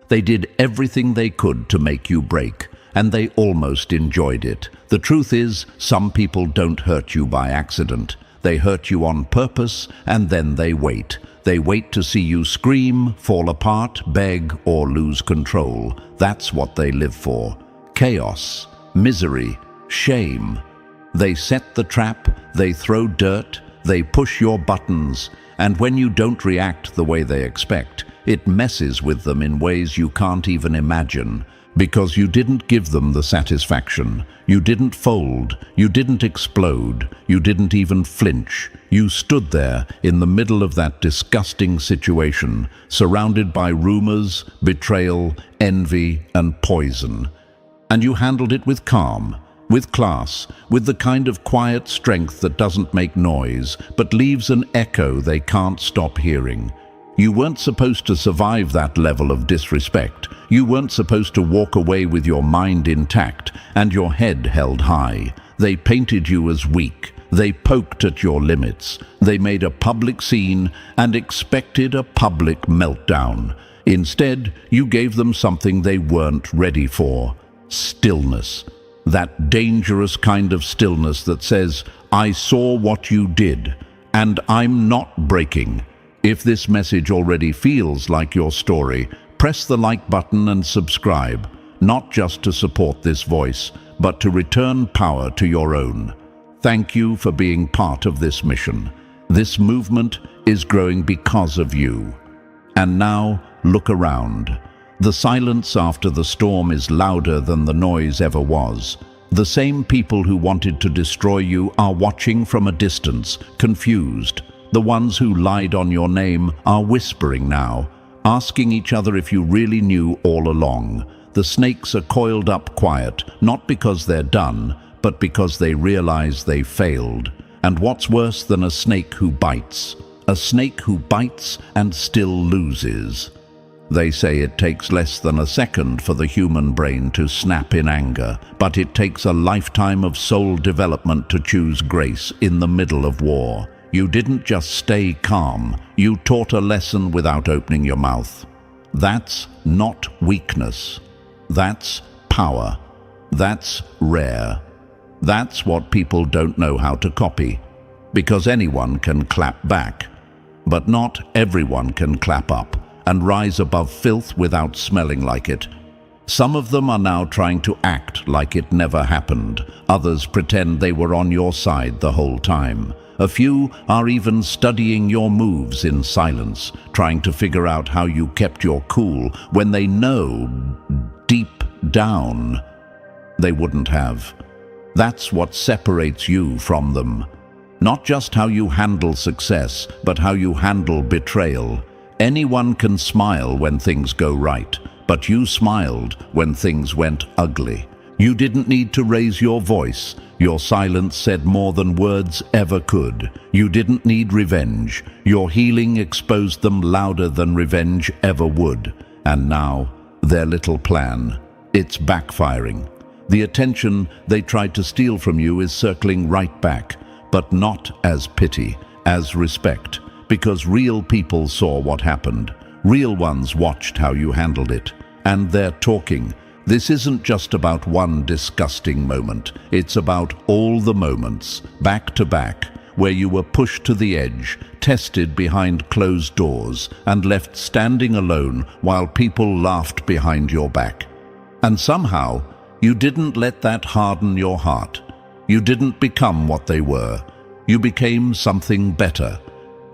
They did everything they could to make you break, and they almost enjoyed it. The truth is, some people don't hurt you by accident. They hurt you on purpose, and then they wait. They wait to see you scream, fall apart, beg, or lose control. That's what they live for. Chaos, misery, shame. They set the trap, they throw dirt, they push your buttons, and when you don't react the way they expect, it messes with them in ways you can't even imagine. Because you didn't give them the satisfaction. You didn't fold. You didn't explode. You didn't even flinch. You stood there in the middle of that disgusting situation, surrounded by rumors, betrayal, envy, and poison. And you handled it with calm, with class, with the kind of quiet strength that doesn't make noise, but leaves an echo they can't stop hearing. You weren't supposed to survive that level of disrespect. You weren't supposed to walk away with your mind intact and your head held high. They painted you as weak. They poked at your limits. They made a public scene and expected a public meltdown. Instead, you gave them something they weren't ready for: stillness. That dangerous kind of stillness that says, "I saw what you did, and I'm not breaking." If this message already feels like your story, press the like button and subscribe, not just to support this voice, but to return power to your own. Thank you for being part of this mission. This movement is growing because of you. And now, look around. The silence after the storm is louder than the noise ever was. The same people who wanted to destroy you are watching from a distance, confused. The ones who lied on your name are whispering now, asking each other if you really knew all along. The snakes are coiled up quiet, not because they're done, but because they realize they failed. And what's worse than a snake who bites? A snake who bites and still loses. They say it takes less than a second for the human brain to snap in anger, but it takes a lifetime of soul development to choose grace in the middle of war. You didn't just stay calm, you taught a lesson without opening your mouth. That's not weakness. That's power. That's rare. That's what people don't know how to copy. Because anyone can clap back, but not everyone can clap up and rise above filth without smelling like it. Some of them are now trying to act like it never happened. Others pretend they were on your side the whole time. A few are even studying your moves in silence, trying to figure out how you kept your cool when they know deep down they wouldn't have. That's what separates you from them. Not just how you handle success, but how you handle betrayal. Anyone can smile when things go right, but you smiled when things went ugly. You didn't need to raise your voice. Your silence said more than words ever could. You didn't need revenge. Your healing exposed them louder than revenge ever would. And now, their little plan. It's backfiring. The attention they tried to steal from you is circling right back, but not as pity, as respect. Because real people saw what happened. Real ones watched how you handled it. And they're talking. This isn't just about one disgusting moment. It's about all the moments, back to back, where you were pushed to the edge, tested behind closed doors, and left standing alone while people laughed behind your back. And somehow, you didn't let that harden your heart. You didn't become what they were. You became something better.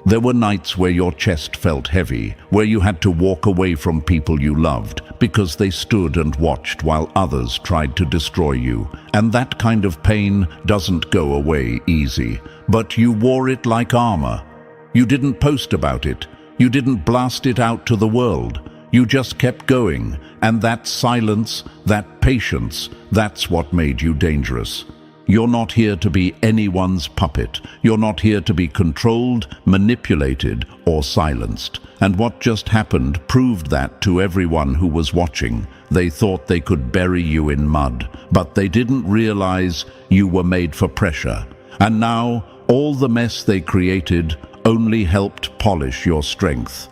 There were nights where your chest felt heavy, where you had to walk away from people you loved because they stood and watched while others tried to destroy you. And that kind of pain doesn't go away easy, but you wore it like armor. You didn't post about it. You didn't blast it out to the world. You just kept going, and that silence, that patience, that's what made you dangerous. You're not here to be anyone's puppet. You're not here to be controlled, manipulated, or silenced. And what just happened proved that to everyone who was watching. They thought they could bury you in mud, but they didn't realize you were made for pressure. And now, all the mess they created only helped polish your strength.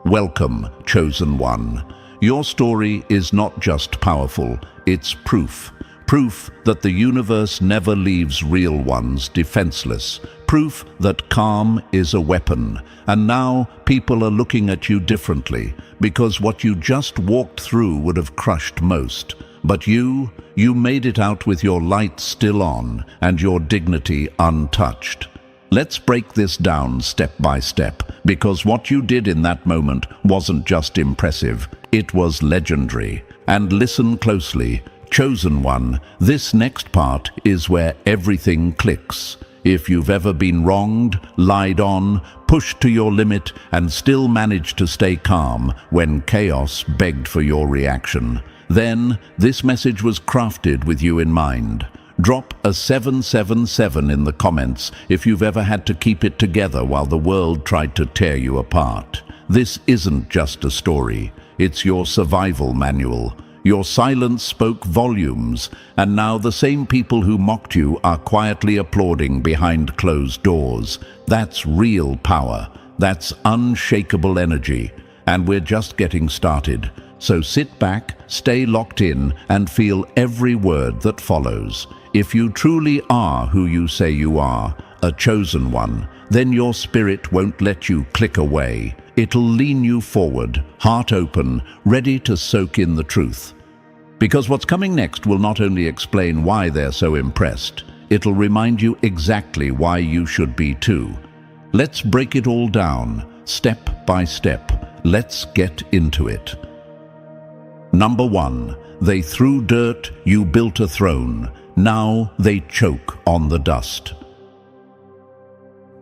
Welcome, chosen one. Your story is not just powerful, it's proof. Proof that the universe never leaves real ones defenseless. Proof that calm is a weapon. And now people are looking at you differently, because what you just walked through would have crushed most. But you made it out with your light still on and your dignity untouched. Let's break this down step by step, because what you did in that moment wasn't just impressive, it was legendary. And listen closely. Chosen one, this next part is where everything clicks. If you've ever been wronged, lied on, pushed to your limit, and still managed to stay calm when chaos begged for your reaction, then this message was crafted with you in mind. Drop a 777 in the comments if you've ever had to keep it together while the world tried to tear you apart. This isn't just a story, it's your survival manual. Your silence spoke volumes, and now the same people who mocked you are quietly applauding behind closed doors. That's real power. That's unshakable energy. And we're just getting started. So sit back, stay locked in, and feel every word that follows. If you truly are who you say you are, a chosen one, then your spirit won't let you click away. It'll lean you forward, heart open, ready to soak in the truth. Because what's coming next will not only explain why they're so impressed, it'll remind you exactly why you should be too. Let's break it all down, step by step. Let's get into it. Number 1, they threw dirt, you built a throne. Now they choke on the dust.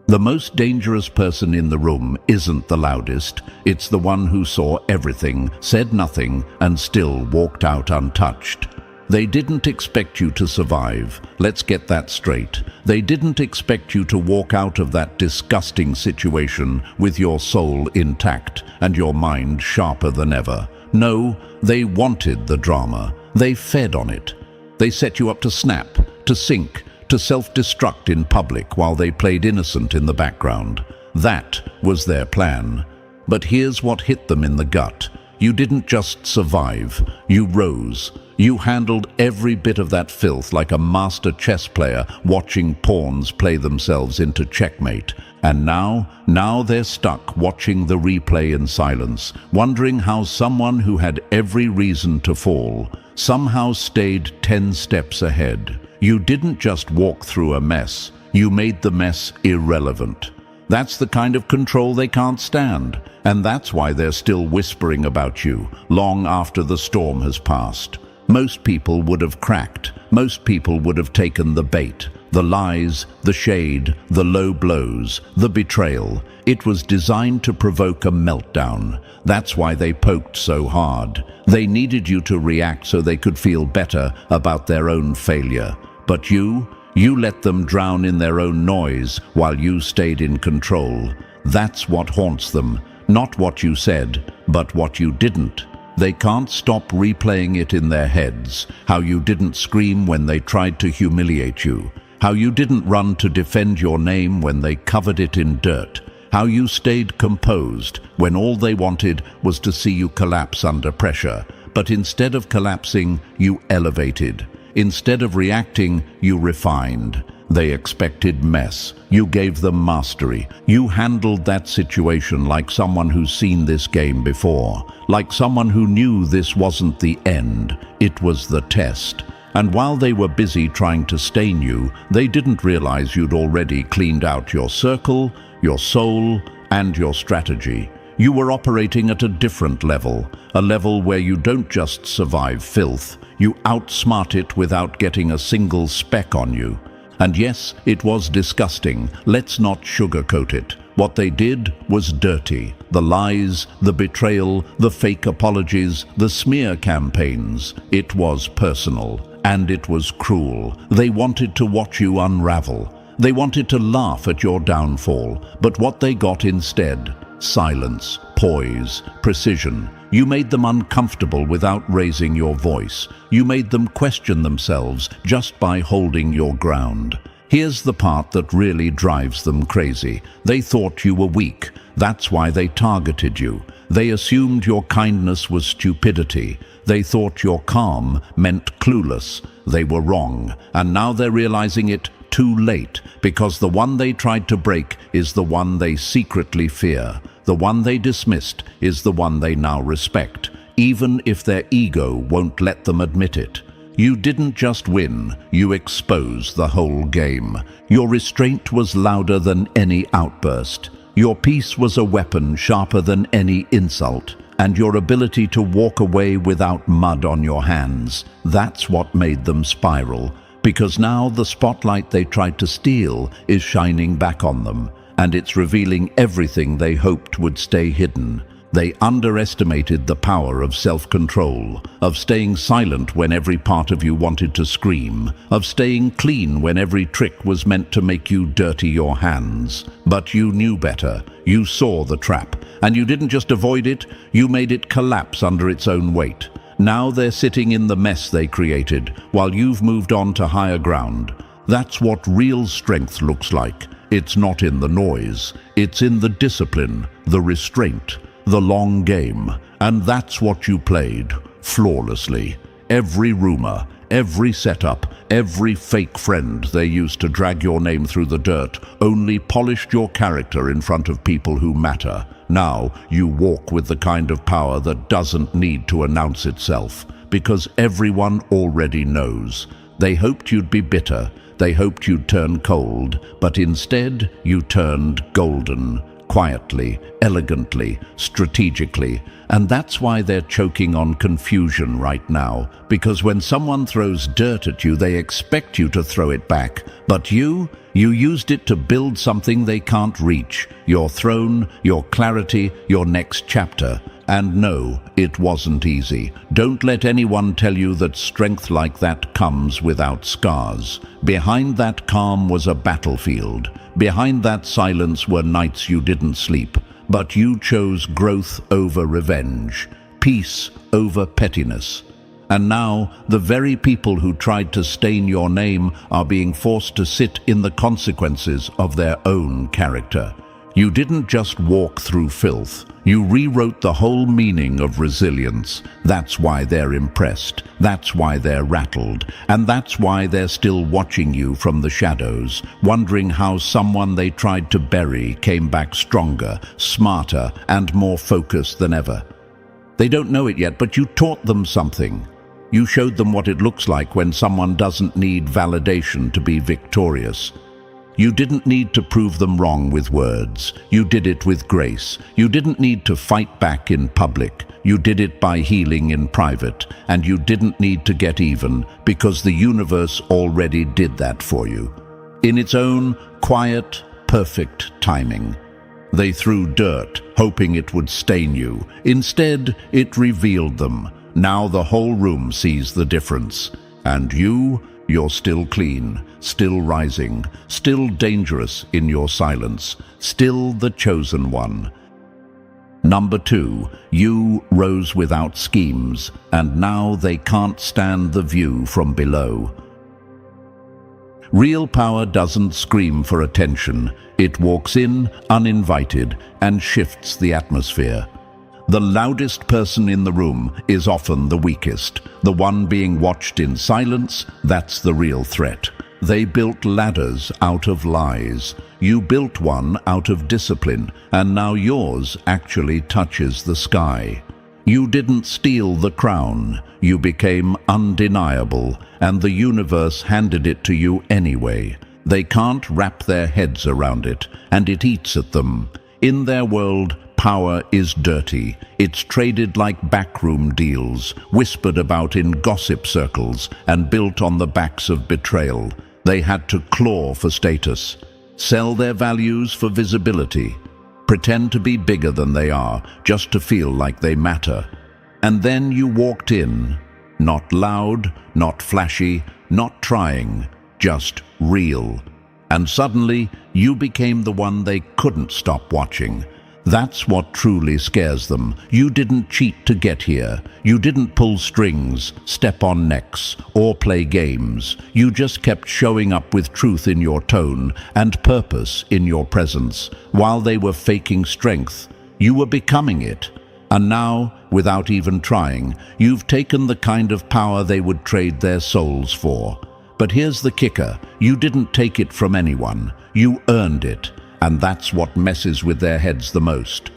The most dangerous person in the room isn't the loudest, it's the one who saw everything, said nothing, and still walked out untouched. They didn't expect you to survive. Let's get that straight. They didn't expect you to walk out of that disgusting situation with your soul intact and your mind sharper than ever. No, they wanted the drama. They fed on it. They set you up to snap, to sink, to self-destruct in public while they played innocent in the background. That was their plan. But here's what hit them in the gut. You didn't just survive, you rose. You handled every bit of that filth like a master chess player watching pawns play themselves into checkmate. And now they're stuck watching the replay in silence, wondering how someone who had every reason to fall somehow stayed 10 steps ahead. You didn't just walk through a mess, you made the mess irrelevant. That's the kind of control they can't stand, and that's why they're still whispering about you, long after the storm has passed. Most people would have cracked, most people would have taken the bait, the lies, the shade, the low blows, the betrayal. It was designed to provoke a meltdown. That's why they poked so hard. They needed you to react so they could feel better about their own failure. But you let them drown in their own noise while you stayed in control. That's what haunts them, not what you said, but what you didn't. They can't stop replaying it in their heads, how you didn't scream when they tried to humiliate you, how you didn't run to defend your name when they covered it in dirt, how you stayed composed when all they wanted was to see you collapse under pressure. But instead of collapsing, you elevated. Instead of reacting, you refined. They expected mess. You gave them mastery. You handled that situation like someone who's seen this game before, like someone who knew this wasn't the end, it was the test. And while they were busy trying to stain you, they didn't realize you'd already cleaned out your circle, your soul, and your strategy. You were operating at a different level, a level where you don't just survive filth, you outsmart it without getting a single speck on you. And yes, it was disgusting. Let's not sugarcoat it. What they did was dirty. The lies, the betrayal, the fake apologies, the smear campaigns. It was personal, and it was cruel. They wanted to watch you unravel. They wanted to laugh at your downfall. But what they got instead? Silence, poise, precision. You made them uncomfortable without raising your voice. You made them question themselves just by holding your ground. Here's the part that really drives them crazy. They thought you were weak. That's why they targeted you. They assumed your kindness was stupidity. They thought your calm meant clueless. They were wrong, and now they're realizing it too late, because the one they tried to break is the one they secretly fear. The one they dismissed is the one they now respect, even if their ego won't let them admit it. You didn't just win, you exposed the whole game. Your restraint was louder than any outburst. Your peace was a weapon sharper than any insult. And your ability to walk away without mud on your hands, that's what made them spiral. Because now the spotlight they tried to steal is shining back on them, and it's revealing everything they hoped would stay hidden. They underestimated the power of self-control, of staying silent when every part of you wanted to scream, of staying clean when every trick was meant to make you dirty your hands. But you knew better. You saw the trap, and you didn't just avoid it, you made it collapse under its own weight. Now they're sitting in the mess they created, while you've moved on to higher ground. That's what real strength looks like. It's not in the noise, it's in the discipline, the restraint, the long game. And that's what you played, flawlessly. Every rumor, every setup, every fake friend they used to drag your name through the dirt only polished your character in front of people who matter. Now you walk with the kind of power that doesn't need to announce itself, because everyone already knows. They hoped you'd be bitter, they hoped you'd turn cold, but instead you turned golden. Quietly, elegantly, strategically. And that's why they're choking on confusion right now, because when someone throws dirt at you, they expect you to throw it back. But you used it to build something they can't reach. Your throne, your clarity, your next chapter. And no, it wasn't easy. Don't let anyone tell you that strength like that comes without scars. Behind that calm was a battlefield. Behind that silence were nights you didn't sleep. But you chose growth over revenge, peace over pettiness. And now, the very people who tried to stain your name are being forced to sit in the consequences of their own character. You didn't just walk through filth. You rewrote the whole meaning of resilience. That's why they're impressed. That's why they're rattled. And that's why they're still watching you from the shadows, wondering how someone they tried to bury came back stronger, smarter, and more focused than ever. They don't know it yet, but you taught them something. You showed them what it looks like when someone doesn't need validation to be victorious. You didn't need to prove them wrong with words. You did it with grace. You didn't need to fight back in public. You did it by healing in private. And you didn't need to get even, because the universe already did that for you. In its own quiet, perfect timing. They threw dirt, hoping it would stain you. Instead, it revealed them. Now the whole room sees the difference. And you're still clean, still rising, still dangerous in your silence, still the chosen one. Number 2, you rose without schemes, and now they can't stand the view from below. Real power doesn't scream for attention. It walks in, uninvited, and shifts the atmosphere. The loudest person in the room is often the weakest. The one being watched in silence, that's the real threat. They built ladders out of lies. You built one out of discipline, and now yours actually touches the sky. You didn't steal the crown. You became undeniable, and the universe handed it to you anyway. They can't wrap their heads around it, and it eats at them. In their world, power is dirty. It's traded like backroom deals, whispered about in gossip circles, and built on the backs of betrayal. They had to claw for status, sell their values for visibility, pretend to be bigger than they are, just to feel like they matter. And then you walked in, not loud, not flashy, not trying, just real. And suddenly, you became the one they couldn't stop watching. That's what truly scares them. You didn't cheat to get here. You didn't pull strings, step on necks, or play games. You just kept showing up with truth in your tone and purpose in your presence. While they were faking strength, you were becoming it. And now, without even trying, you've taken the kind of power they would trade their souls for. But here's the kicker. You didn't take it from anyone. You earned it. And that's what messes with their heads the most.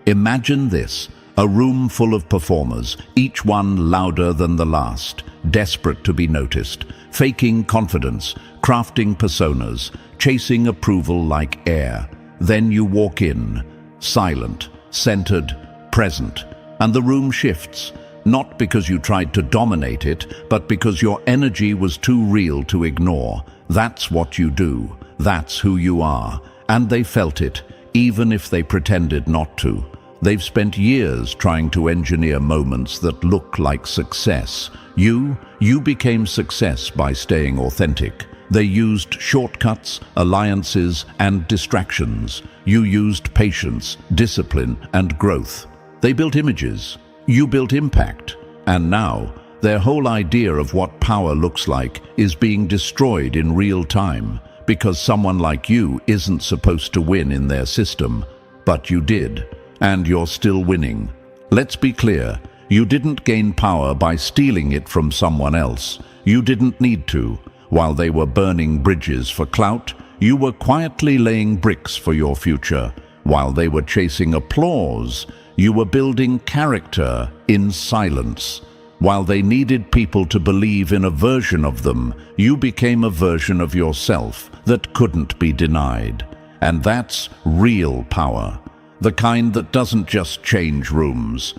Imagine this, a room full of performers, each one louder than the last, desperate to be noticed, faking confidence, crafting personas, chasing approval like air. Then you walk in, silent, centered, present, and the room shifts, not because you tried to dominate it, but because your energy was too real to ignore. That's what you do. That's who you are. And they felt it, even if they pretended not to. They've spent years trying to engineer moments that look like success. You became success by staying authentic. They used shortcuts, alliances, and distractions. You used patience, discipline, and growth. They built images. You built impact. And now, their whole idea of what power looks like is being destroyed in real time. Because someone like you isn't supposed to win in their system, but you did, and you're still winning. Let's be clear, you didn't gain power by stealing it from someone else. You didn't need to. While they were burning bridges for clout, you were quietly laying bricks for your future. While they were chasing applause, you were building character in silence. While they needed people to believe in a version of them, you became a version of yourself that couldn't be denied. And that's real power. The kind that doesn't just change rooms.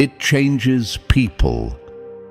It changes people.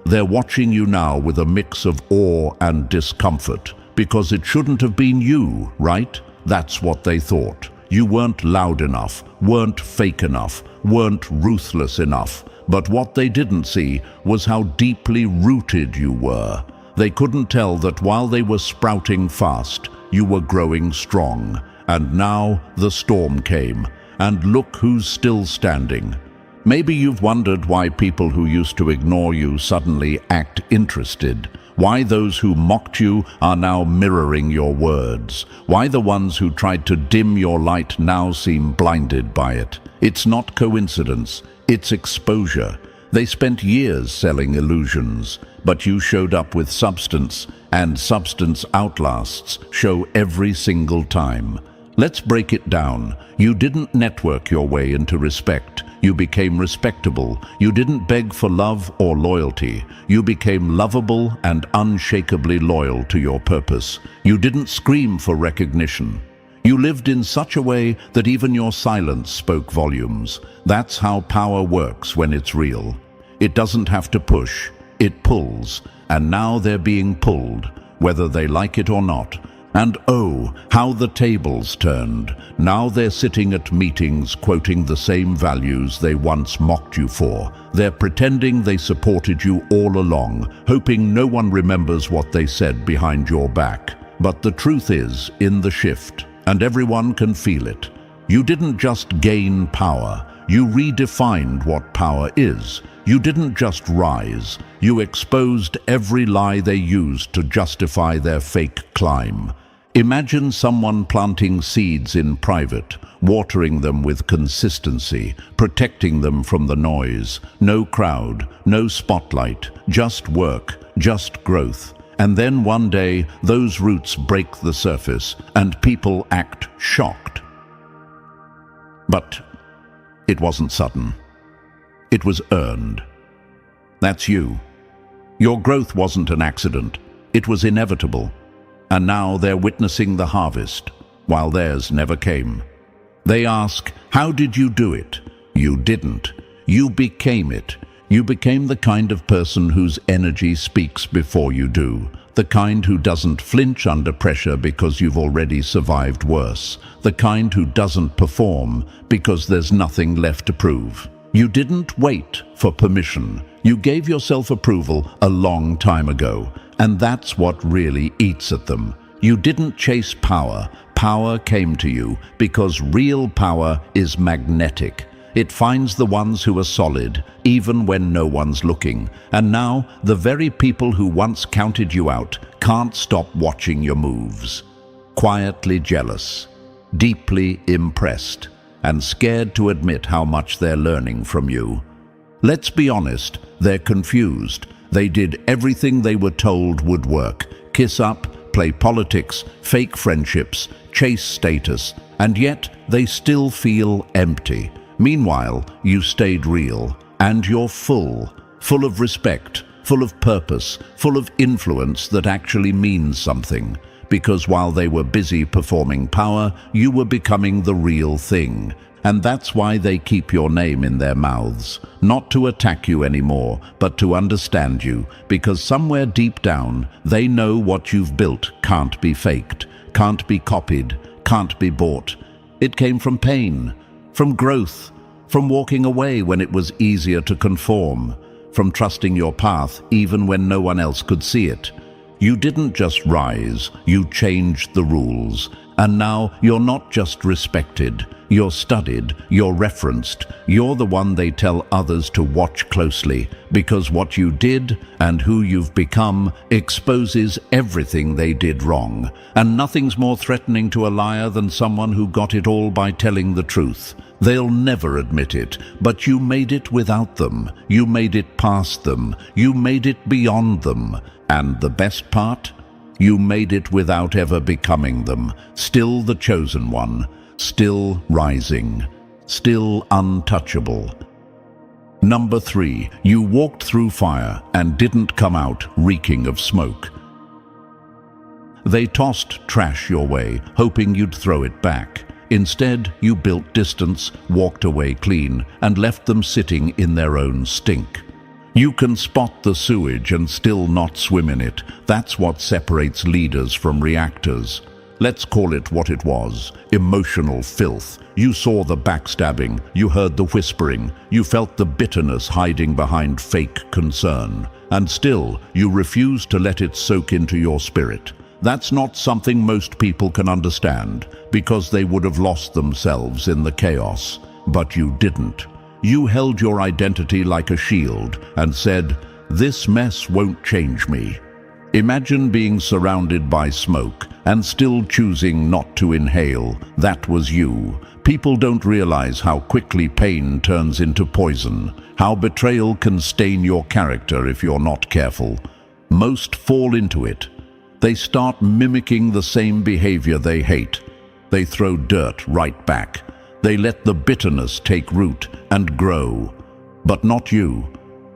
They're watching you now with a mix of awe and discomfort, because it shouldn't have been you, right? That's what they thought. You weren't loud enough, weren't fake enough, weren't ruthless enough. But what they didn't see was how deeply rooted you were. They couldn't tell that while they were sprouting fast, you were growing strong. And now the storm came, and look who's still standing. Maybe you've wondered why people who used to ignore you suddenly act interested. Why those who mocked you are now mirroring your words. Why the ones who tried to dim your light now seem blinded by it. It's not coincidence. It's exposure. They spent years selling illusions, but you showed up with substance, and substance outlasts show every single time. Let's break it down. You didn't network your way into respect. You became respectable. You didn't beg for love or loyalty. You became lovable and unshakably loyal to your purpose. You didn't scream for recognition. You lived in such a way that even your silence spoke volumes. That's how power works when it's real. It doesn't have to push, it pulls. And now they're being pulled, whether they like it or not. And oh, how the tables turned. Now they're sitting at meetings quoting the same values they once mocked you for. They're pretending they supported you all along, hoping no one remembers what they said behind your back. But the truth is in the shift. And everyone can feel it. You didn't just gain power, you redefined what power is. You didn't just rise, you exposed every lie they used to justify their fake climb. Imagine someone planting seeds in private, watering them with consistency, protecting them from the noise. No crowd, no spotlight, just work, just growth. And then one day, those roots break the surface, and people act shocked. But it wasn't sudden. It was earned. That's you. Your growth wasn't an accident. It was inevitable. And now they're witnessing the harvest, while theirs never came. They ask, how did you do it? You didn't. You became it. You became the kind of person whose energy speaks before you do. The kind who doesn't flinch under pressure because you've already survived worse. The kind who doesn't perform because there's nothing left to prove. You didn't wait for permission. You gave yourself approval a long time ago. And that's what really eats at them. You didn't chase power. Power came to you because real power is magnetic. It finds the ones who are solid, even when no one's looking. And now, the very people who once counted you out can't stop watching your moves. Quietly jealous, deeply impressed, and scared to admit how much they're learning from you. Let's be honest, they're confused. They did everything they were told would work. Kiss up, play politics, fake friendships, chase status, and yet they still feel empty. Meanwhile, you stayed real, and you're full of respect, full of purpose, full of influence that actually means something. Because while they were busy performing power, you were becoming the real thing. And that's why they keep your name in their mouths. Not to attack you anymore, but to understand you. Because somewhere deep down, they know what you've built can't be faked, can't be copied, can't be bought. It came from pain, from growth, from walking away when it was easier to conform, from trusting your path even when no one else could see it. You didn't just rise, you changed the rules. And now you're not just respected, you're studied, you're referenced, you're the one they tell others to watch closely, because what you did and who you've become exposes everything they did wrong. And nothing's more threatening to a liar than someone who got it all by telling the truth. They'll never admit it, but you made it without them, you made it past them, you made it beyond them. And the best part? You made it without ever becoming them, still the chosen one, still rising, still untouchable. Number 3, you walked through fire and didn't come out reeking of smoke. They tossed trash your way, hoping you'd throw it back. Instead, you built distance, walked away clean, and left them sitting in their own stink. You can spot the sewage and still not swim in it. That's what separates leaders from reactors. Let's call it what it was, emotional filth. You saw the backstabbing, you heard the whispering, you felt the bitterness hiding behind fake concern. And still, you refused to let it soak into your spirit. That's not something most people can understand, because they would have lost themselves in the chaos. But you didn't. You held your identity like a shield and said, "This mess won't change me." Imagine being surrounded by smoke and still choosing not to inhale. That was you. People don't realize how quickly pain turns into poison, how betrayal can stain your character if you're not careful. Most fall into it. They start mimicking the same behavior they hate. They throw dirt right back. They let the bitterness take root and grow. But not you.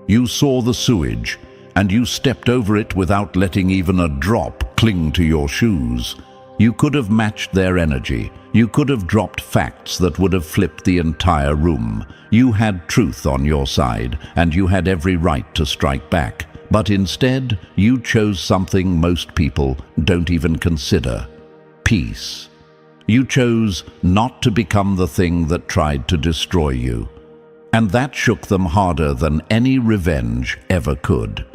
You saw the sewage, and you stepped over it without letting even a drop cling to your shoes. You could have matched their energy. You could have dropped facts that would have flipped the entire room. You had truth on your side, and you had every right to strike back. But instead, you chose something most people don't even consider: peace. You chose not to become the thing that tried to destroy you. And that shook them harder than any revenge ever could.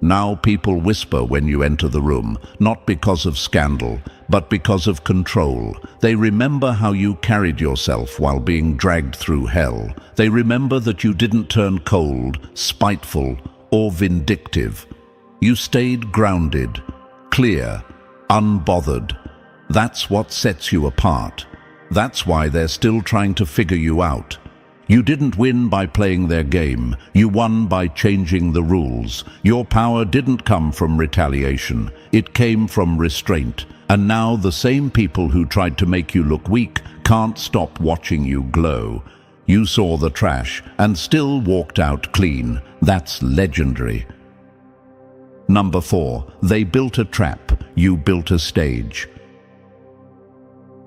Now people whisper when you enter the room, not because of scandal, but because of control. They remember how you carried yourself while being dragged through hell. They remember that you didn't turn cold, spiteful, or vindictive. You stayed grounded, clear, unbothered. That's what sets you apart. That's why they're still trying to figure you out. You didn't win by playing their game. You won by changing the rules. Your power didn't come from retaliation. It came from restraint. And now the same people who tried to make you look weak can't stop watching you glow. You saw the trash and still walked out clean. That's legendary. Number 4, they built a trap. You built a stage.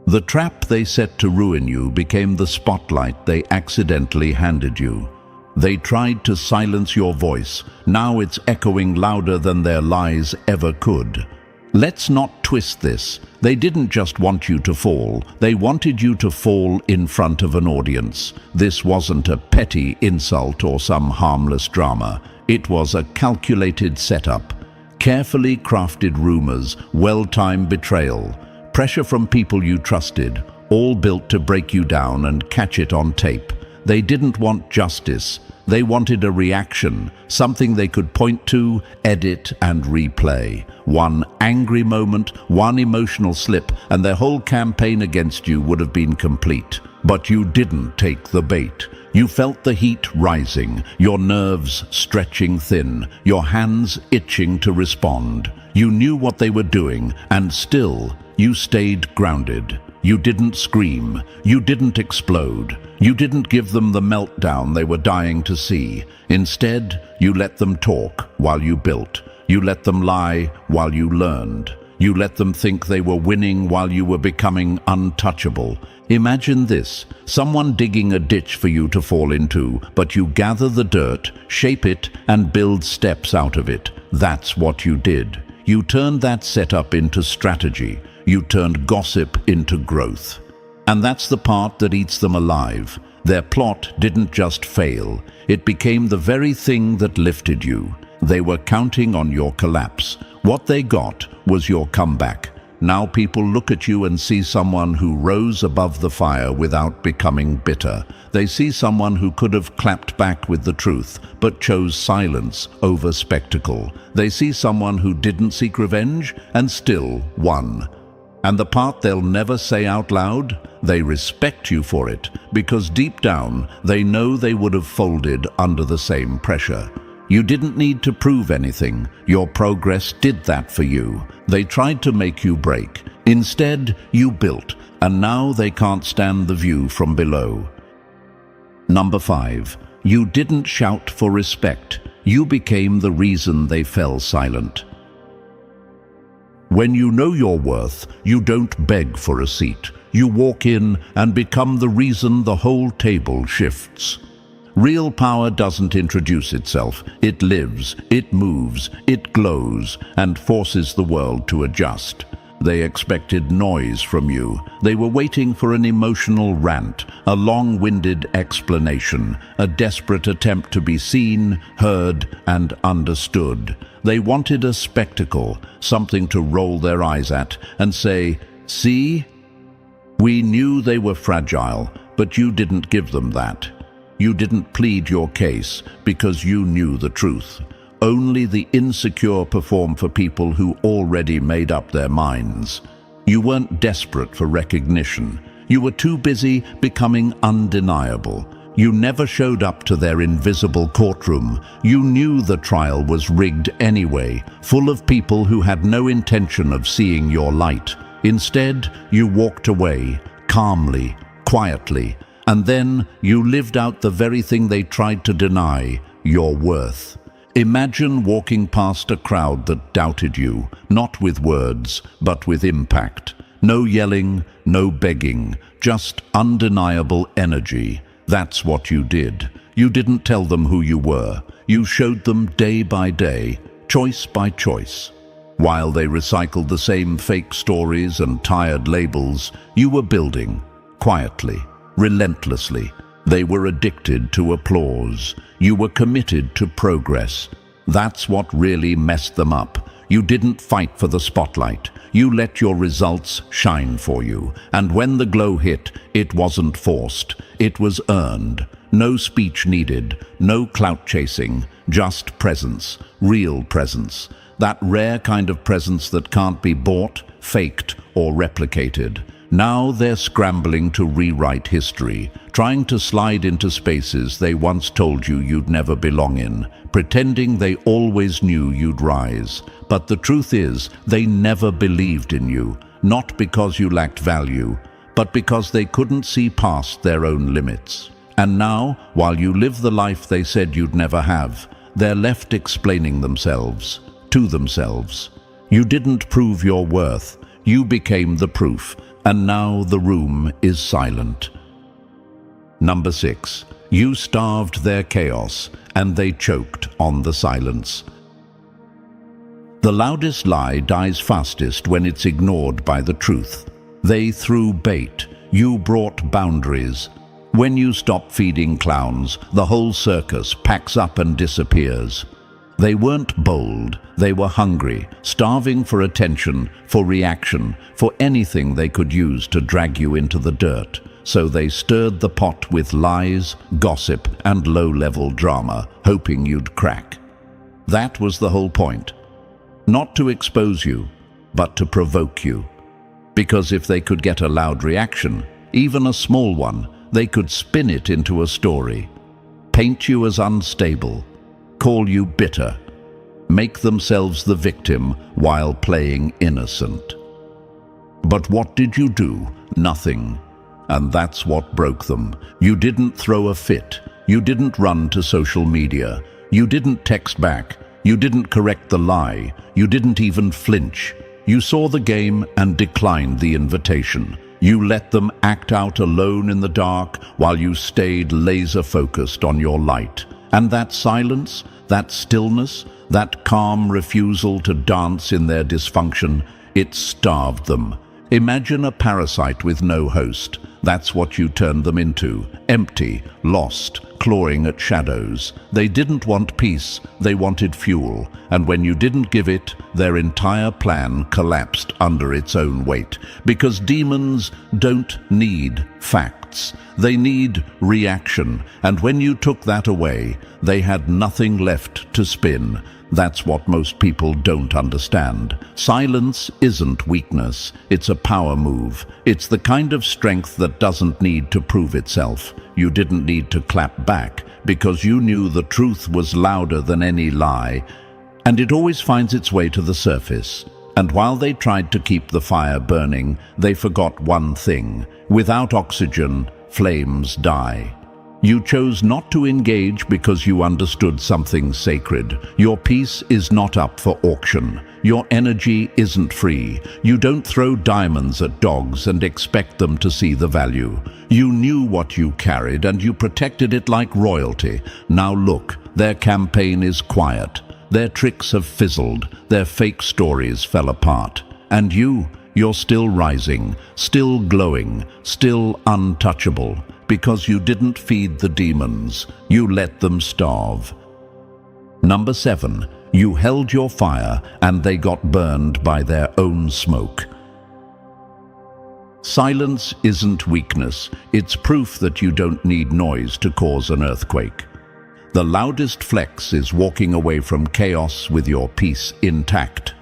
The trap they set to ruin you became the spotlight they accidentally handed you. They tried to silence your voice. Now it's echoing louder than their lies ever could. Let's not twist this. They didn't just want you to fall. They wanted you to fall in front of an audience. This wasn't a petty insult or some harmless drama. It was a calculated setup. Carefully crafted rumors, well-timed betrayal. pressure from people you trusted, all built to break you down and catch it on tape. They didn't want justice. They wanted a reaction, something they could point to, edit, and replay. One angry moment, one emotional slip, and their whole campaign against you would have been complete. But you didn't take the bait. You felt the heat rising, your nerves stretching thin, your hands itching to respond. You knew what they were doing, and still, you stayed grounded. You didn't scream. You didn't explode. You didn't give them the meltdown they were dying to see. Instead, you let them talk while you built. You let them lie while you learned. You let them think they were winning while you were becoming untouchable. Imagine this, someone digging a ditch for you to fall into, but you gather the dirt, shape it, and build steps out of it. That's what you did. You turned that setup into strategy. You turned gossip into growth. And that's the part that eats them alive. Their plot didn't just fail. It became the very thing that lifted you. They were counting on your collapse. What they got was your comeback. Now people look at you and see someone who rose above the fire without becoming bitter. They see someone who could have clapped back with the truth, but chose silence over spectacle. They see someone who didn't seek revenge and still won. And the part they'll never say out loud, they respect you for it, because deep down they know they would have folded under the same pressure. You didn't need to prove anything. Your progress did that for you. They tried to make you break. Instead, you built, and now they can't stand the view from below. Number 5. You didn't shout for respect. You became the reason they fell silent. When you know your worth, you don't beg for a seat. You walk in and become the reason the whole table shifts. Real power doesn't introduce itself. It lives, it moves, it glows, and forces the world to adjust. They expected noise from you. They were waiting for an emotional rant, a long-winded explanation, a desperate attempt to be seen, heard, and understood. They wanted a spectacle, something to roll their eyes at and say, "See? We knew they were fragile, but you didn't give them that. You didn't plead your case because you knew the truth. Only the insecure perform for people who already made up their minds. You weren't desperate for recognition. You were too busy becoming undeniable. You never showed up to their invisible courtroom. You knew the trial was rigged anyway, full of people who had no intention of seeing your light. Instead, you walked away, calmly, quietly, and then you lived out the very thing they tried to deny, your worth. Imagine walking past a crowd that doubted you, not with words, but with impact. No yelling, no begging, just undeniable energy. That's what you did. You didn't tell them who you were. You showed them day by day, choice by choice. While they recycled the same fake stories and tired labels, you were building, quietly, relentlessly. They were addicted to applause. You were committed to progress. That's what really messed them up. You didn't fight for the spotlight. You let your results shine for you. And when the glow hit, it wasn't forced. It was earned. No speech needed, no clout chasing, just presence, real presence. That rare kind of presence that can't be bought, faked, or replicated. Now they're scrambling to rewrite history, trying to slide into spaces they once told you you'd never belong in, pretending they always knew you'd rise. But the truth is, they never believed in you, not because you lacked value, but because they couldn't see past their own limits. And now, while you live the life they said you'd never have, they're left explaining themselves, to themselves. You didn't prove your worth, you became the proof. And now the room is silent. Number 6. You starved their chaos, and they choked on the silence. The loudest lie dies fastest when it's ignored by the truth. They threw bait. You brought boundaries. When you stop feeding clowns, the whole circus packs up and disappears. They weren't bold, they were hungry, starving for attention, for reaction, for anything they could use to drag you into the dirt. So they stirred the pot with lies, gossip, and low-level drama, hoping you'd crack. That was the whole point. Not to expose you, but to provoke you. Because if they could get a loud reaction, even a small one, they could spin it into a story, paint you as unstable, call you bitter, make themselves the victim while playing innocent. But what did you do? Nothing. And that's what broke them. You didn't throw a fit. You didn't run to social media. You didn't text back. You didn't correct the lie. You didn't even flinch. You saw the game and declined the invitation. You let them act out alone in the dark while you stayed laser-focused on your light. And that silence, that stillness, that calm refusal to dance in their dysfunction, it starved them. Imagine a parasite with no host. That's what you turned them into. Empty, lost, clawing at shadows. They didn't want peace, they wanted fuel. And when you didn't give it, their entire plan collapsed under its own weight. Because demons don't need facts. They need reaction. And when you took that away, they had nothing left to spin. That's what most people don't understand. Silence isn't weakness, it's a power move. It's the kind of strength that doesn't need to prove itself. You didn't need to clap back because you knew the truth was louder than any lie, and it always finds its way to the surface. And while they tried to keep the fire burning, they forgot one thing. Without oxygen, flames die. You chose not to engage because you understood something sacred. Your peace is not up for auction. Your energy isn't free. You don't throw diamonds at dogs and expect them to see the value. You knew what you carried and you protected it like royalty. Now look, their campaign is quiet. Their tricks have fizzled. Their fake stories fell apart. And you're still rising, still glowing, still untouchable. Because you didn't feed the demons, you let them starve. Number 7, you held your fire and they got burned by their own smoke. Silence isn't weakness, it's proof that you don't need noise to cause an earthquake. The loudest flex is walking away from chaos with your peace intact.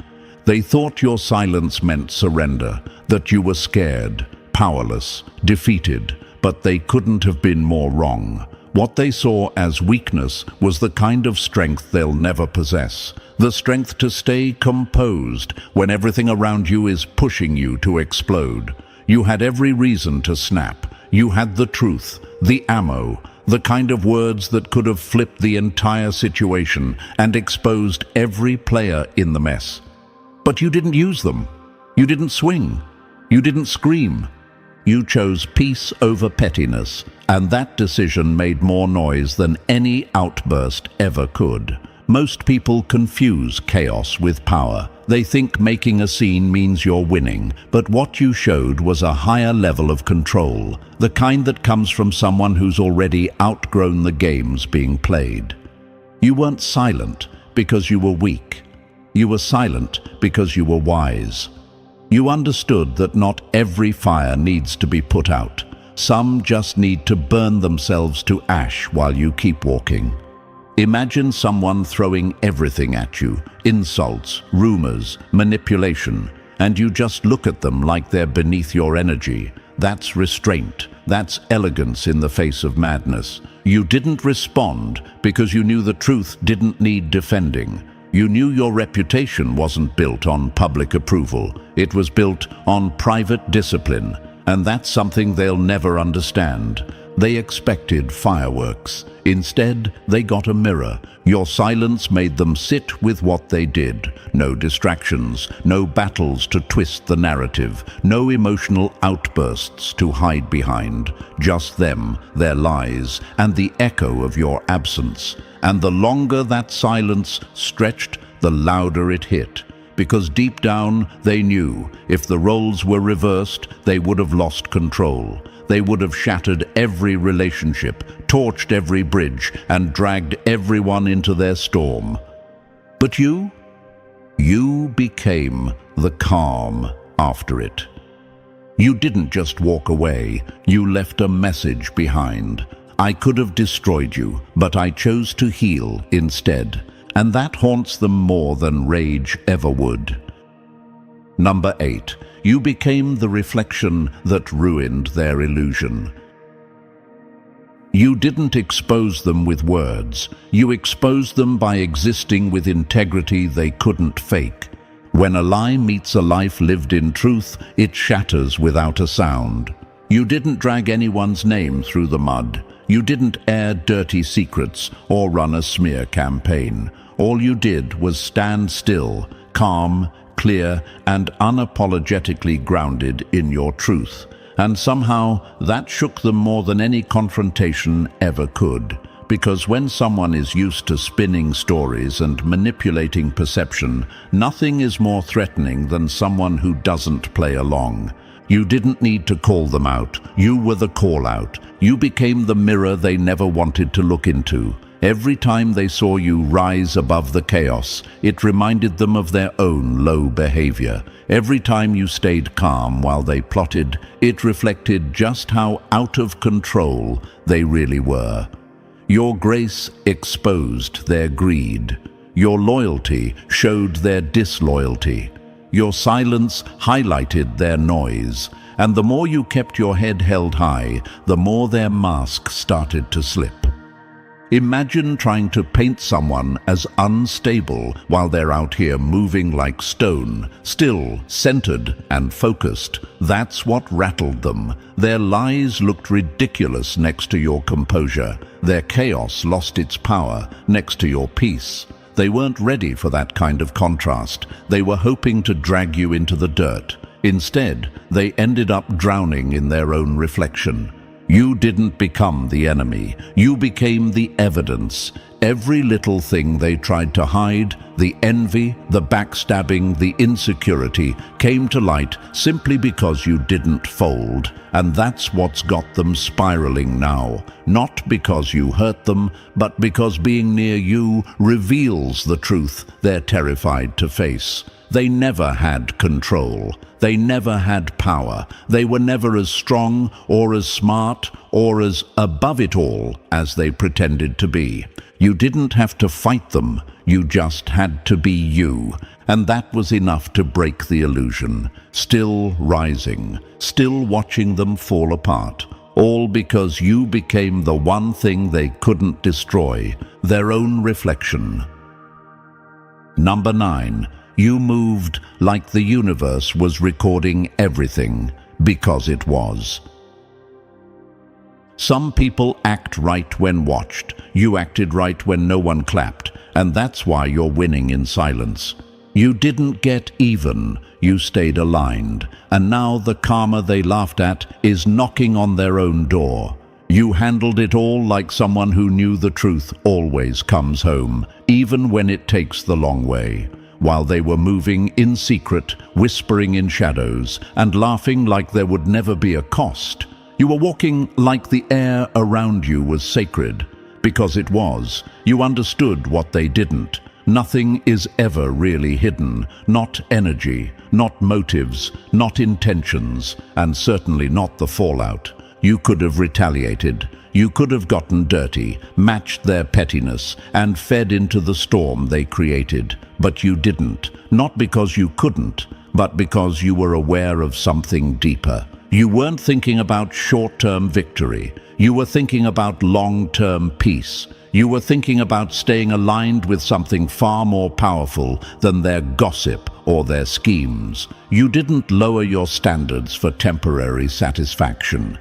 They thought your silence meant surrender, that you were scared, powerless, defeated. But they couldn't have been more wrong. What they saw as weakness was the kind of strength they'll never possess. The strength to stay composed when everything around you is pushing you to explode. You had every reason to snap. You had the truth, the ammo, the kind of words that could have flipped the entire situation and exposed every player in the mess. But you didn't use them. You didn't swing. You didn't scream. You chose peace over pettiness, and that decision made more noise than any outburst ever could. Most people confuse chaos with power. They think making a scene means you're winning, but what you showed was a higher level of control, the kind that comes from someone who's already outgrown the games being played. You weren't silent because you were weak. You were silent because you were wise. You understood that not every fire needs to be put out. Some just need to burn themselves to ash while you keep walking. Imagine someone throwing everything at you, insults, rumors, manipulation, and you just look at them like they're beneath your energy. That's restraint. That's elegance in the face of madness. You didn't respond because you knew the truth didn't need defending. You knew your reputation wasn't built on public approval. It was built on private discipline, and that's something they'll never understand. They expected fireworks. Instead, they got a mirror. Your silence made them sit with what they did. No distractions, no battles to twist the narrative, no emotional outbursts to hide behind. Just them, their lies, and the echo of your absence. And the longer that silence stretched, the louder it hit. Because deep down, they knew if the roles were reversed, they would have lost control. They would have shattered every relationship, torched every bridge, and dragged everyone into their storm. But you became the calm after it. You didn't just walk away, you left a message behind. I could have destroyed you, but I chose to heal instead. And that haunts them more than rage ever would. Number 8. You became the reflection that ruined their illusion. You didn't expose them with words. You exposed them by existing with integrity they couldn't fake. When a lie meets a life lived in truth, it shatters without a sound. You didn't drag anyone's name through the mud. You didn't air dirty secrets or run a smear campaign. All you did was stand still, calm, clear, and unapologetically grounded in your truth. And somehow that shook them more than any confrontation ever could. Because when someone is used to spinning stories and manipulating perception, nothing is more threatening than someone who doesn't play along. You didn't need to call them out. You were the call-out. You became the mirror they never wanted to look into. Every time they saw you rise above the chaos, it reminded them of their own low behavior. Every time you stayed calm while they plotted, it reflected just how out of control they really were. Your grace exposed their greed. Your loyalty showed their disloyalty. Your silence highlighted their noise. And the more you kept your head held high, the more their mask started to slip. Imagine trying to paint someone as unstable while they're out here moving like stone, still, centered, and focused. That's what rattled them. Their lies looked ridiculous next to your composure. Their chaos lost its power next to your peace. They weren't ready for that kind of contrast. They were hoping to drag you into the dirt. Instead, they ended up drowning in their own reflection. You didn't become the enemy. You became the evidence. Every little thing they tried to hide, the envy, the backstabbing, the insecurity, came to light simply because you didn't fold. And that's what's got them spiraling now. Not because you hurt them, but because being near you reveals the truth they're terrified to face. They never had control. They never had power. They were never as strong or as smart or as above it all as they pretended to be. You didn't have to fight them. You just had to be you. And that was enough to break the illusion. Still rising, still watching them fall apart. All because you became the one thing they couldn't destroy, their own reflection. Number 9. You moved like the universe was recording everything, because it was. Some people act right when watched. You acted right when no one clapped, and that's why you're winning in silence. You didn't get even, you stayed aligned, and now the karma they laughed at is knocking on their own door. You handled it all like someone who knew the truth always comes home, even when it takes the long way. While they were moving in secret, whispering in shadows, and laughing like there would never be a cost, you were walking like the air around you was sacred. Because it was. You understood what they didn't. Nothing is ever really hidden. Not energy, not motives, not intentions, and certainly not the fallout. You could have retaliated. You could have gotten dirty, matched their pettiness, and fed into the storm they created. But you didn't. Not because you couldn't, but because you were aware of something deeper. You weren't thinking about short-term victory. You were thinking about long-term peace. You were thinking about staying aligned with something far more powerful than their gossip or their schemes. You didn't lower your standards for temporary satisfaction.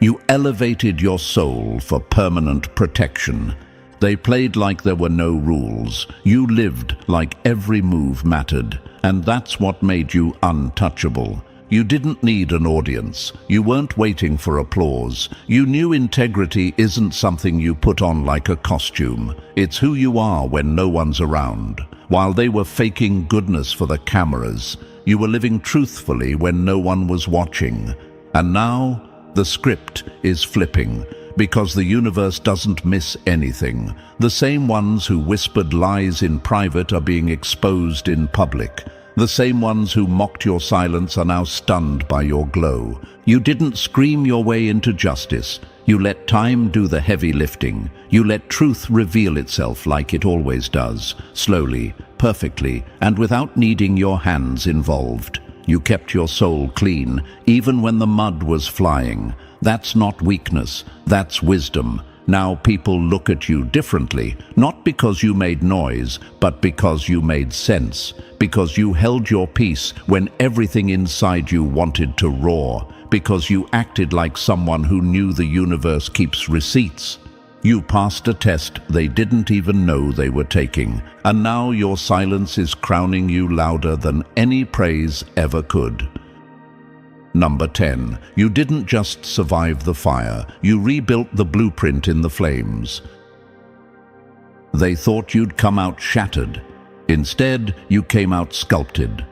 You elevated your soul for permanent protection. They played like there were no rules. You lived like every move mattered, and that's what made you untouchable. You didn't need an audience. You weren't waiting for applause. You knew integrity isn't something you put on like a costume. It's who you are when no one's around. While they were faking goodness for the cameras, you were living truthfully when no one was watching. And now, the script is flipping. because the universe doesn't miss anything. The same ones who whispered lies in private are being exposed in public. The same ones who mocked your silence are now stunned by your glow. You didn't scream your way into justice. You let time do the heavy lifting. You let truth reveal itself like it always does, slowly, perfectly, and without needing your hands involved. You kept your soul clean, even when the mud was flying. That's not weakness, that's wisdom. Now people look at you differently, not because you made noise, but because you made sense, because you held your peace when everything inside you wanted to roar, because you acted like someone who knew the universe keeps receipts. You passed a test they didn't even know they were taking, and now your silence is crowning you louder than any praise ever could. Number 10. You didn't just survive the fire, you rebuilt the blueprint in the flames. They thought you'd come out shattered. Instead, you came out sculpted.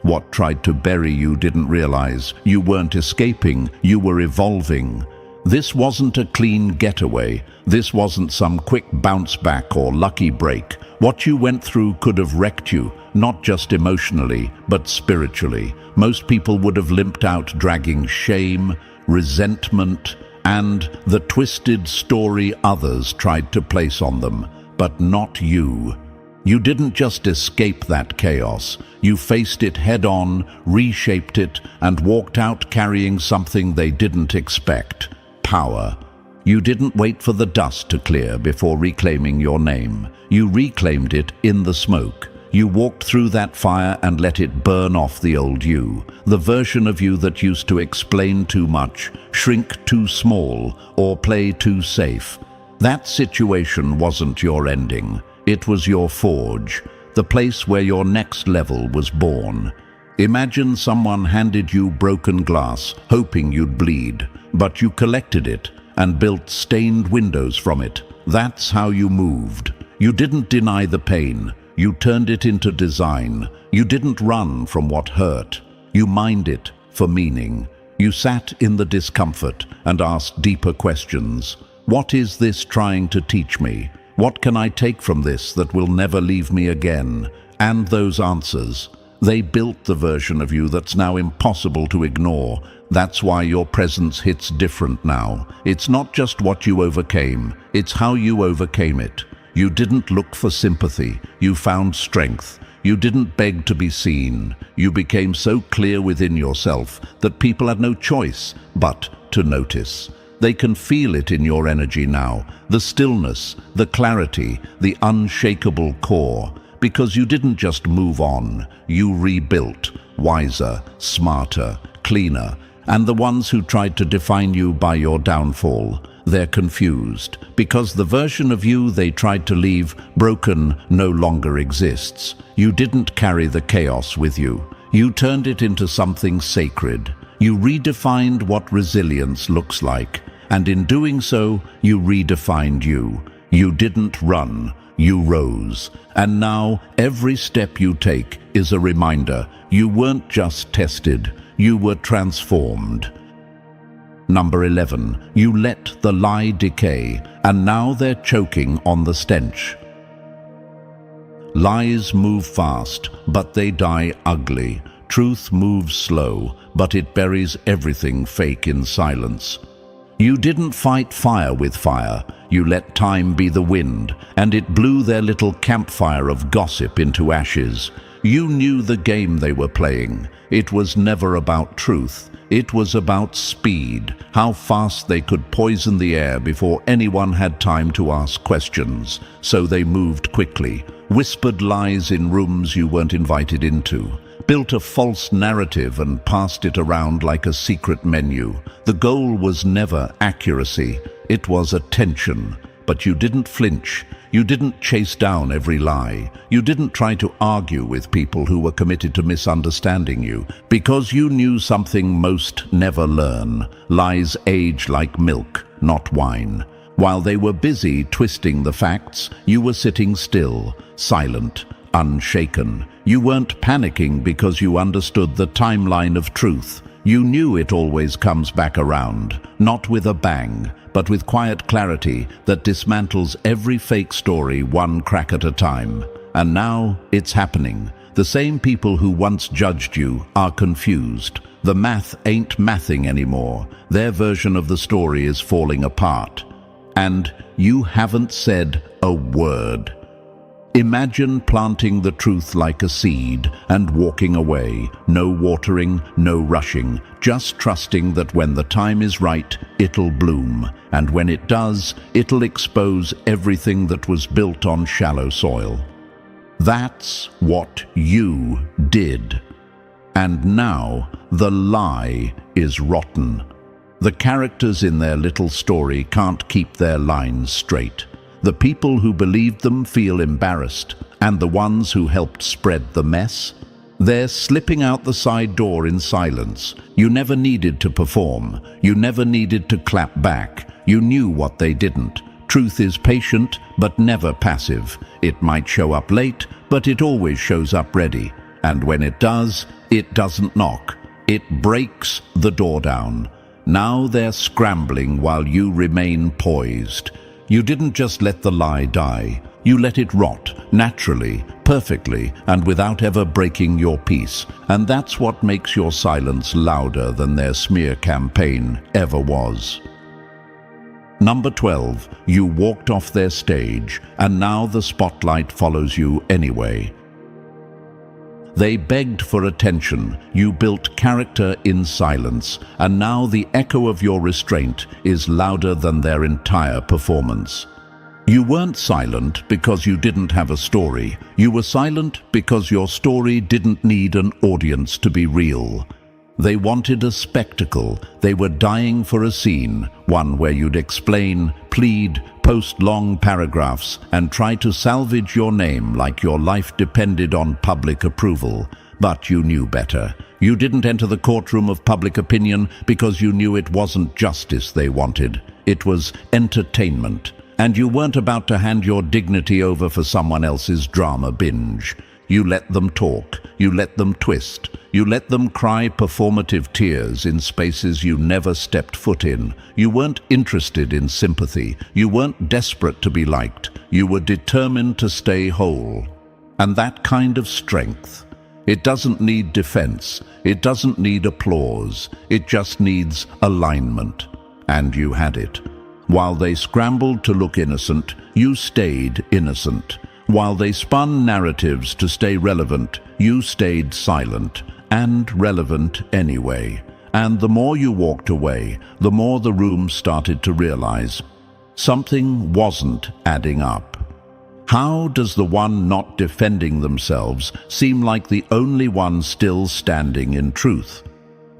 What tried to bury you didn't realize you weren't escaping, you were evolving. This wasn't a clean getaway. This wasn't some quick bounce back or lucky break. What you went through could have wrecked you, not just emotionally, but spiritually. Most people would have limped out dragging shame, resentment, and the twisted story others tried to place on them, but not you. You didn't just escape that chaos. You faced it head-on, reshaped it, and walked out carrying something they didn't expect: power. You didn't wait for the dust to clear before reclaiming your name. You reclaimed it in the smoke. You walked through that fire and let it burn off the old you, the version of you that used to explain too much, shrink too small, or play too safe. That situation wasn't your ending. It was your forge, the place where your next level was born. Imagine someone handed you broken glass, hoping you'd bleed, but you collected it and built stained windows from it. That's how you moved. You didn't deny the pain. You turned it into design. You didn't run from what hurt. You mined it for meaning. You sat in the discomfort and asked deeper questions. What is this trying to teach me? What can I take from this that will never leave me again? And those answers, they built the version of you that's now impossible to ignore. That's why your presence hits different now. It's not just what you overcame, it's how you overcame it. You didn't look for sympathy, you found strength. You didn't beg to be seen. You became so clear within yourself that people had no choice but to notice. They can feel it in your energy now, the stillness, the clarity, the unshakable core. Because you didn't just move on, you rebuilt, wiser, smarter, cleaner. And the ones who tried to define you by your downfall, they're confused, because the version of you they tried to leave broken no longer exists. You didn't carry the chaos with you. You turned it into something sacred. You redefined what resilience looks like, and in doing so, you redefined you. You didn't run, you rose. And now, every step you take is a reminder you weren't just tested, you were transformed. Number 11, you let the lie decay, and now they're choking on the stench. Lies move fast, but they die ugly. Truth moves slow, but it buries everything fake in silence. You didn't fight fire with fire. You let time be the wind, and it blew their little campfire of gossip into ashes. You knew the game they were playing. It was never about truth. It was about speed, how fast they could poison the air before anyone had time to ask questions. So they moved quickly, whispered lies in rooms you weren't invited into, built a false narrative and passed it around like a secret menu. The goal was never accuracy, it was attention. But you didn't flinch. You didn't chase down every lie. You didn't try to argue with people who were committed to misunderstanding you, because you knew something most never learn. Lies age like milk, not wine. While they were busy twisting the facts, you were sitting still, silent, unshaken. You weren't panicking because you understood the timeline of truth. You knew it always comes back around, not with a bang, but with quiet clarity that dismantles every fake story one crack at a time. And now it's happening. The same people who once judged you are confused. The math ain't mathing anymore. Their version of the story is falling apart. And you haven't said a word. Imagine planting the truth like a seed and walking away. No watering, no rushing, just trusting that when the time is right, it'll bloom. And when it does, it'll expose everything that was built on shallow soil. That's what you did. And now the lie is rotten. The characters in their little story can't keep their lines straight. The people who believed them feel embarrassed, and the ones who helped spread the mess, they're slipping out the side door in silence. You never needed to perform. You never needed to clap back. You knew what they didn't. Truth is patient, but never passive. It might show up late, but it always shows up ready. And when it does, it doesn't knock. It breaks the door down. Now they're scrambling while you remain poised. You didn't just let the lie die. You let it rot, naturally, perfectly, and without ever breaking your peace. And that's what makes your silence louder than their smear campaign ever was. Number 12, you walked off their stage, and now the spotlight follows you anyway. They begged for attention, you built character in silence, and now the echo of your restraint is louder than their entire performance. You weren't silent because you didn't have a story. You were silent because your story didn't need an audience to be real. They wanted a spectacle. They were dying for a scene, one where you'd explain, plead, post long paragraphs, and try to salvage your name like your life depended on public approval. But you knew better. You didn't enter the courtroom of public opinion because you knew it wasn't justice they wanted. It was entertainment. And you weren't about to hand your dignity over for someone else's drama binge. You let them talk. You let them twist. You let them cry performative tears in spaces you never stepped foot in. You weren't interested in sympathy. You weren't desperate to be liked. You were determined to stay whole. And that kind of strength, it doesn't need defense. It doesn't need applause. It just needs alignment. And you had it. While they scrambled to look innocent, you stayed innocent. While they spun narratives to stay relevant, you stayed silent and relevant anyway. And the more you walked away, the more the room started to realize something wasn't adding up. How does the one not defending themselves seem like the only one still standing in truth?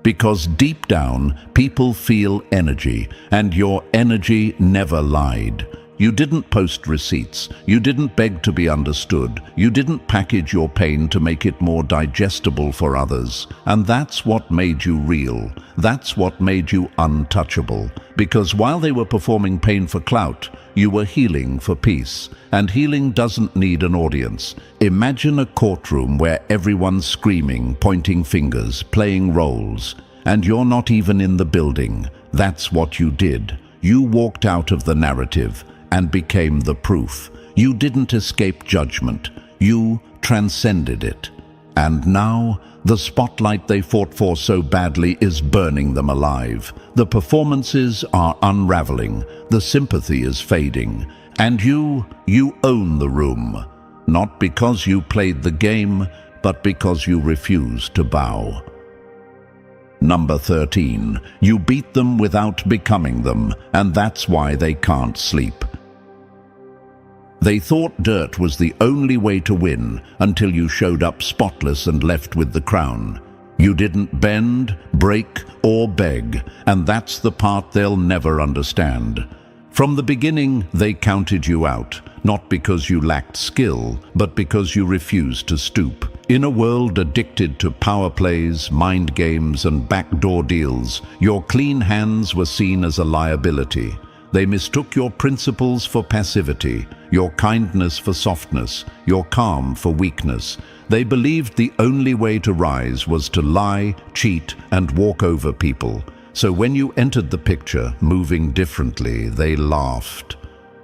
Because deep down, people feel energy, and your energy never lied. You didn't post receipts. You didn't beg to be understood. You didn't package your pain to make it more digestible for others. And that's what made you real. That's what made you untouchable. Because while they were performing pain for clout, you were healing for peace. And healing doesn't need an audience. Imagine a courtroom where everyone's screaming, pointing fingers, playing roles, and you're not even in the building. That's what you did. You walked out of the narrative and became the proof. You didn't escape judgment. You transcended it. And now, the spotlight they fought for so badly is burning them alive. The performances are unraveling. The sympathy is fading. And you own the room. Not because you played the game, but because you refused to bow. Number 13, you beat them without becoming them, and that's why they can't sleep. They thought dirt was the only way to win until you showed up spotless and left with the crown. You didn't bend, break, or beg, and that's the part they'll never understand. From the beginning, they counted you out, not because you lacked skill, but because you refused to stoop. In a world addicted to power plays, mind games, and backdoor deals, your clean hands were seen as a liability. They mistook your principles for passivity, your kindness for softness, your calm for weakness. They believed the only way to rise was to lie, cheat, and walk over people. So when you entered the picture, moving differently, they laughed.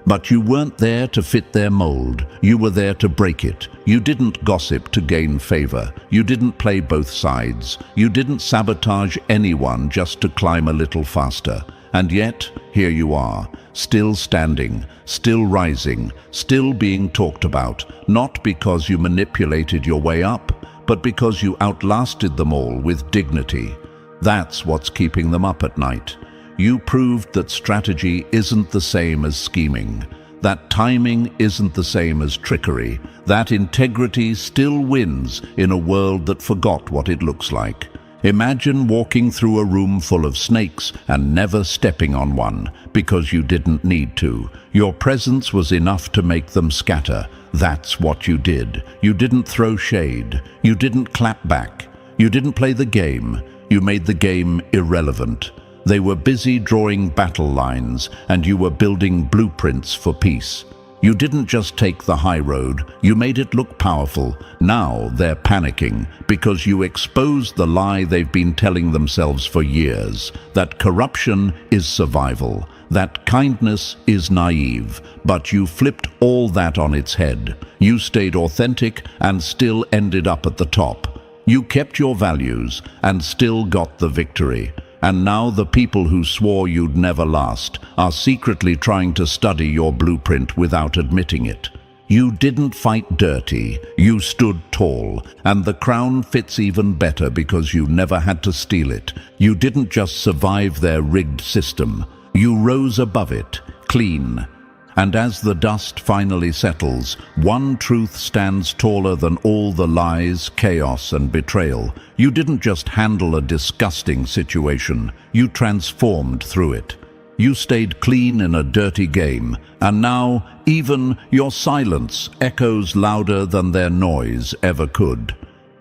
But you weren't there to fit their mold. You were there to break it. You didn't gossip to gain favor. You didn't play both sides. You didn't sabotage anyone just to climb a little faster. And yet, here you are, still standing, still rising, still being talked about, not because you manipulated your way up, but because you outlasted them all with dignity. That's what's keeping them up at night. You proved that strategy isn't the same as scheming, that timing isn't the same as trickery, that integrity still wins in a world that forgot what it looks like. Imagine walking through a room full of snakes and never stepping on one because you didn't need to. Your presence was enough to make them scatter. That's what you did. You didn't throw shade. You didn't clap back. You didn't play the game. You made the game irrelevant. They were busy drawing battle lines, and you were building blueprints for peace. You didn't just take the high road, you made it look powerful. Now they're panicking because you exposed the lie they've been telling themselves for years, that corruption is survival, that kindness is naive. But you flipped all that on its head. You stayed authentic and still ended up at the top. You kept your values and still got the victory. And now the people who swore you'd never last are secretly trying to study your blueprint without admitting it. You didn't fight dirty, you stood tall, and the crown fits even better because you never had to steal it. You didn't just survive their rigged system, you rose above it, clean. And as the dust finally settles, one truth stands taller than all the lies, chaos, and betrayal. You didn't just handle a disgusting situation, you transformed through it. You stayed clean in a dirty game, and now even your silence echoes louder than their noise ever could.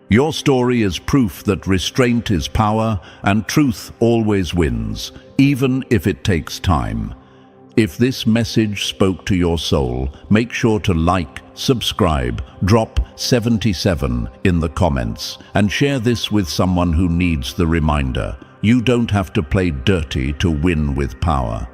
Your story is proof that restraint is power and truth always wins, even if it takes time. If this message spoke to your soul, make sure to like, subscribe, drop 77 in the comments, and share this with someone who needs the reminder. You don't have to play dirty to win with power.